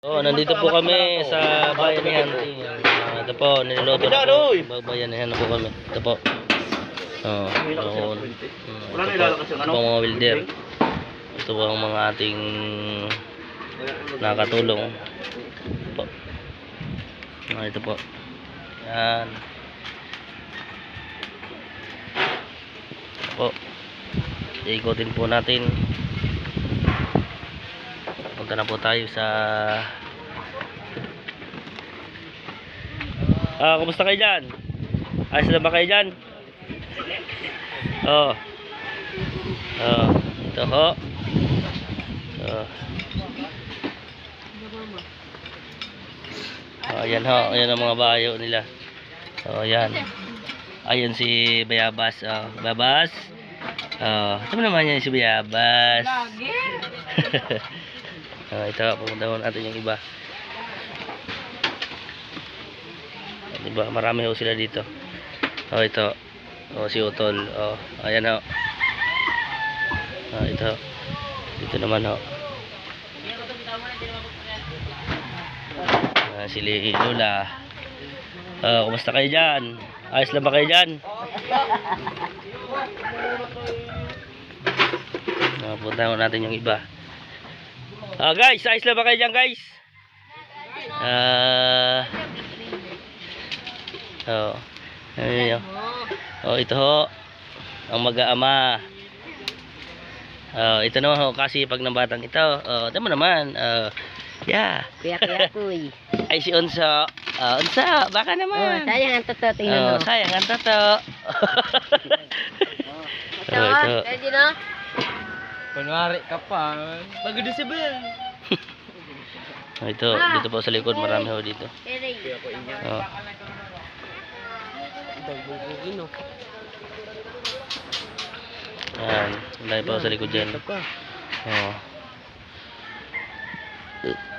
Oh, nandito po kami sa bayan ni Hanti. Ito po, niluluto na po. Bayanihan na po kami. Ito po. Oh, doon. Ito po ang mga wilder. Ito po ang mga ating nakatulong. Ito po. Ito po. Yan. Ito po. Iikutin po natin. Punta na po tayo sa kumusta kayo dyan? Ayos na ba kayo dyan? Ito ho. Ayan ho, ayan ang mga bayo nila. Ayan. Ayan si Bayabas. Bayabas. Ito naman yan si Bayabas. Ito, pumunta natin yung iba. Diba, marami ho sila dito. Ito. Si Utol. Ayan ho. Ito. Dito naman ho. Si Lula. Kumusta kayo dyan? Ayos lang ba kayo dyan? Punta natin yung iba. Guys, ayos lang ba kayo dyan, guys? Ito ho ang mag-aama. Ito naman ho kasi pag ng batang ito. Tama naman. Yeah. Kuya kuy. Ay si Unsa. Unsa, baka naman. Sayang ang toto, tingnan mo. Sayang ang toto. Ito. Ready na? Kunwari ka pa. Bago December. Ito, dito po sa likod, marami ho dito. Yan, marami po sa likod dyan.